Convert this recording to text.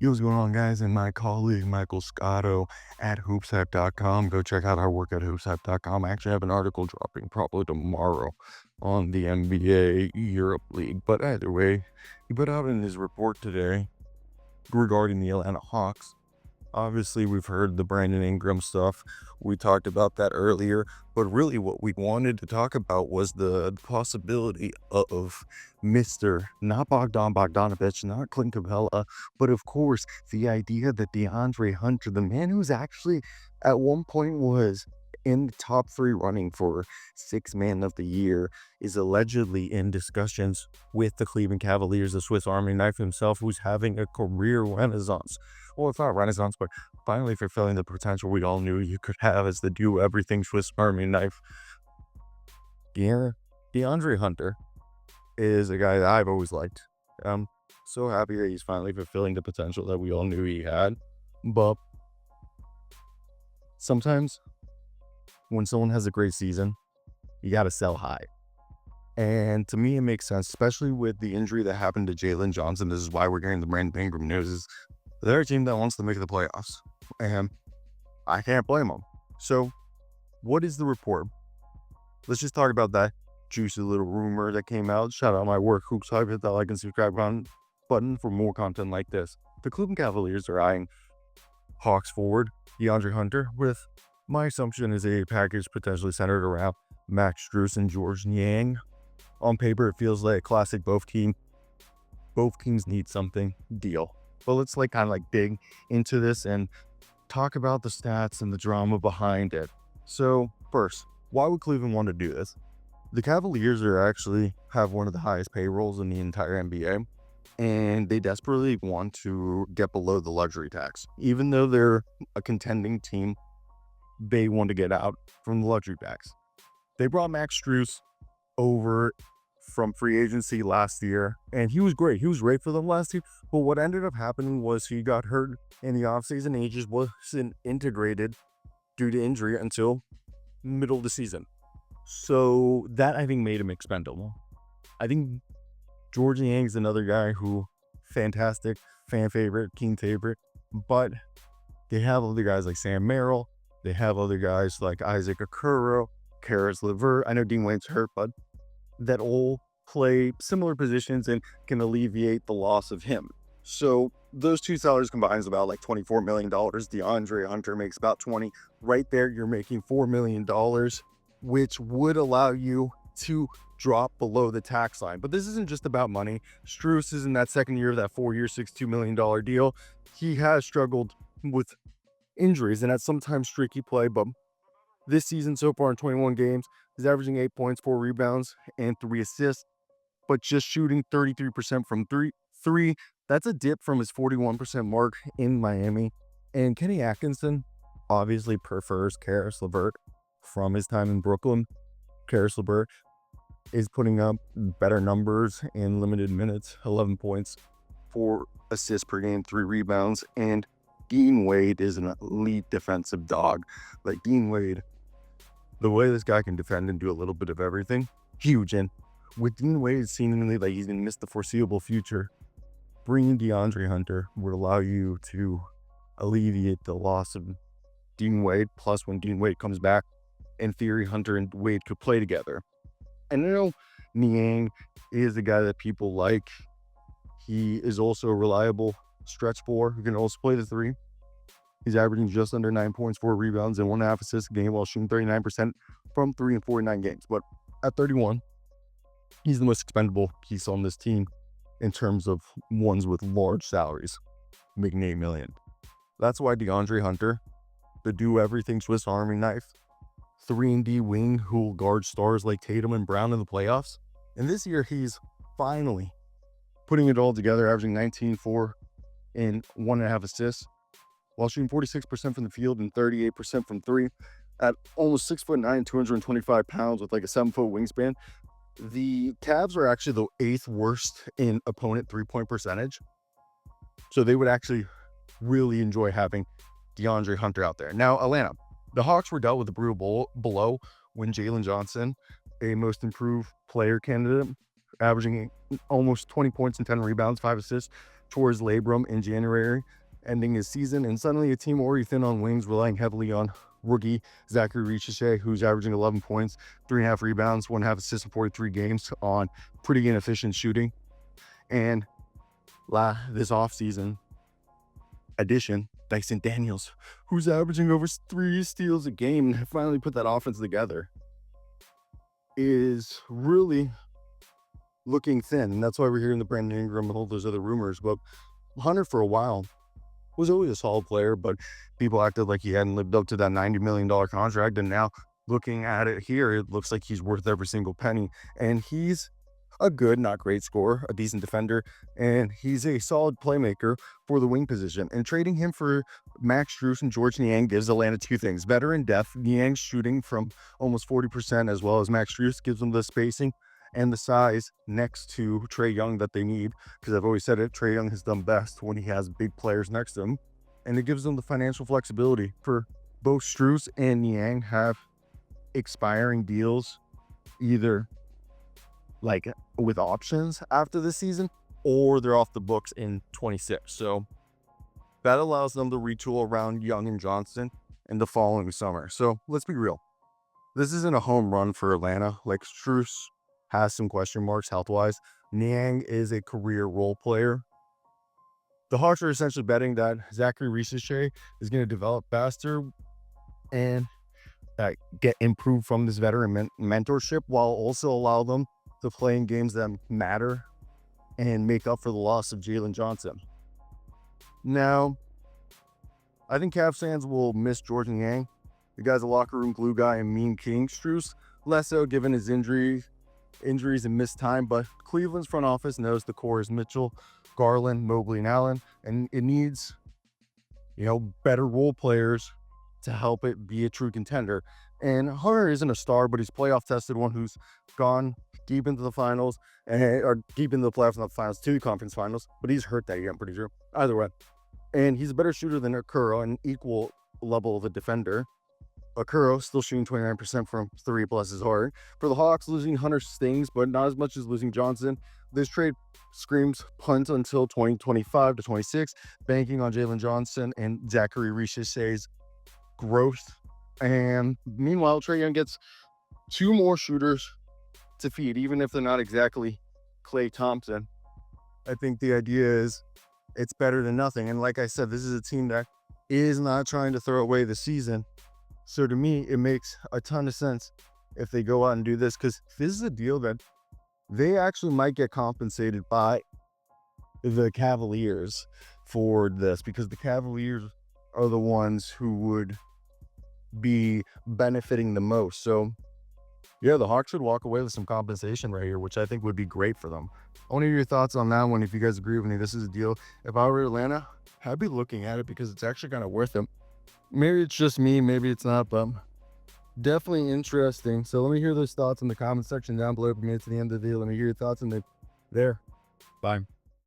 Yo, what's going on, guys? And my colleague, Michael Scotto at HoopsHype.com. Go check out our work at HoopsHype.com. I actually have an article dropping probably tomorrow on the NBA Europe League. But either way, he put out in his report today regarding the Atlanta Hawks. Obviously, we've heard the Brandon Ingram stuff. We talked about that earlier, but really what we wanted to talk about was the possibility of Mr. not Bogdan Bogdanovich, not Clint Capella, but of course, the idea that DeAndre Hunter, the man who's actually at one point was in the top 3 running for 6-man of the year, is allegedly in discussions with the Cleveland Cavaliers, the Swiss Army knife himself, who's having a career renaissance. Well, it's not renaissance, but finally fulfilling the potential we all knew you could have as the do everything Swiss Army knife. Yeah, DeAndre Hunter is a guy that I've always liked. I'm so happy that he's finally fulfilling the potential that we all knew he had. But sometimes when someone has a great season, you got to sell high. And to me, it makes sense, especially with the injury that happened to Jalen Johnson. This is why we're getting the Brandon Ingram news. Is they're a team that wants to make the playoffs, and I can't blame them. So what is the report? Let's just talk about that juicy little rumor that came out. Shout out my work, HoopsHype. Hit that like and subscribe button for more content like this. The Cleveland Cavaliers are eyeing Hawks forward DeAndre Hunter with, my assumption is, a package potentially centered around Max Strus and George Niang. On paper, it feels like a classic both teams need something deal. But let's kind of dig into this and talk about the stats and the drama behind it. So first, why would Cleveland want to do this? The Cavaliers actually have one of the highest payrolls in the entire NBA, and they desperately want to get below the luxury tax. Even though they're a contending team, they want to get out from the luxury tax. They brought Max Strus over from free agency last year, and he was great. He was great for them last year, but what ended up happening was he got hurt in the offseason, and he just wasn't integrated due to injury until middle of the season. So that, I think, made him expendable. I think George Niang is another guy who, fantastic, fan favorite, king favorite, but they have other guys like Sam Merrill. They have other guys like Isaac Okoro, Karis LeVert. I know Dean Wade's hurt, but that all play similar positions and can alleviate the loss of him. So those two salaries combined is about $24 million. DeAndre Hunter makes about 20. Right there, you're making $4 million, which would allow you to drop below the tax line. But this isn't just about money. Strus is in that second year of that 4-year, $62 million deal. He has struggled with injuries, and that's sometimes tricky play, but this season so far in 21 games, he's averaging 8 points, 4 rebounds, and 3 assists, but just shooting 33% from three. That's a dip from his 41% mark in Miami. And Kenny Atkinson obviously prefers Karis LeVert from his time in Brooklyn. Karis LeVert is putting up better numbers in limited minutes, 11 points, 4 assists per game, 3 rebounds, and Dean Wade is an elite defensive dog. Dean Wade, the way this guy can defend and do a little bit of everything, huge. And with Dean Wade seemingly he's going to miss the foreseeable future, bringing DeAndre Hunter would allow you to alleviate the loss of Dean Wade. Plus, when Dean Wade comes back, in theory, Hunter and Wade could play together. And I know Niang is the guy that people like. He is also a reliable stretch 4 who can also play the 3. He's averaging just under 9 points, 4 rebounds, and 1.5 assists a game while shooting 39% from 3 in 49 games. But at 31, he's the most expendable piece on this team in terms of ones with large salaries, making $8 million. That's why DeAndre Hunter, the do-everything Swiss Army knife, 3-and-D wing who will guard stars like Tatum and Brown in the playoffs. And this year, he's finally putting it all together, averaging 19, 4, and 1.5 assists, while shooting 46% from the field and 38% from 3. At almost 6'9", 225 pounds with a 7-foot wingspan, the Cavs are actually the 8th worst in opponent 3-point percentage. So they would actually really enjoy having DeAndre Hunter out there. Now, Atlanta, the Hawks were dealt with a brutal blow when Jalen Johnson, a most improved player candidate, averaging almost 20 points and 10 rebounds, 5 assists, towards labrum in January, ending his season, and suddenly a team already thin on wings, relying heavily on rookie Zachary Ricochet, who's averaging 11 points, 3.5 rebounds, 1.5 assists in 43 games on pretty inefficient shooting. And this offseason addition, Dyson Daniels, who's averaging over 3 steals a game, and finally put that offense together, is really looking thin. And that's why we're hearing the Brandon Ingram and all those other rumors. But Hunter, for a while, was always a solid player, but people acted like he hadn't lived up to that $90 million contract. And now looking at it here, it looks like he's worth every single penny. And he's a good, not great scorer, a decent defender, and he's a solid playmaker for the wing position. And trading him for Max Strus and George Niang gives Atlanta two things: veteran depth, Niang's shooting from almost 40%, as well as Max Strus gives them the spacing and the size next to Trae Young that they need, because I've always said it, Trae Young has done best when he has big players next to him, and it gives them the financial flexibility. For both Strus and Niang have expiring deals, either like with options after this season, or they're off the books in 26. So that allows them to retool around Young and Johnson in the following summer. So let's be real, this isn't a home run for Atlanta. Like, Strus has some question marks health-wise. Niang is a career role player. The Hawks are essentially betting that Zachary Ricochet is going to develop faster and get improved from this veteran mentorship, while also allow them to play in games that matter and make up for the loss of Jalen Johnson. Now, I think Cavs fans will miss George Niang. The guy's a locker room glue guy and mean king. Strus, less so given his injuries and missed time, but Cleveland's front office knows the core is Mitchell, Garland, Mobley, and Allen, and it needs, better role players to help it be a true contender. And Hunter isn't a star, but he's playoff tested, one who's gone deep into the finals, or deep into the playoffs, not the finals, to the conference finals, but he's hurt that year, I'm pretty sure. Either way. And he's a better shooter than Okoro, an equal level of a defender. Okoro still shooting 29% from 3 plus his heart. For the Hawks, losing Hunter stings, but not as much as losing Johnson. This trade screams punt until 2025 to 26, banking on Jalen Johnson and Zachary Ricochet's growth. And meanwhile, Trae Young gets 2 more shooters to feed, even if they're not exactly Klay Thompson. I think the idea is it's better than nothing. And like I said, this is a team that is not trying to throw away the season. So to me, it makes a ton of sense if they go out and do this, because this is a deal that they actually might get compensated by the Cavaliers for this, because the Cavaliers are the ones who would be benefiting the most. So yeah, the Hawks should walk away with some compensation right here, which I think would be great for them. I want to hear your thoughts on that one. If you guys agree with me, this is a deal. If I were Atlanta, I'd be looking at it, because it's actually kind of worth it. Maybe it's just me, maybe it's not, but definitely interesting. So let me hear those thoughts in the comment section down below. If you made it to the end of the video, let me hear your thoughts in there. Bye.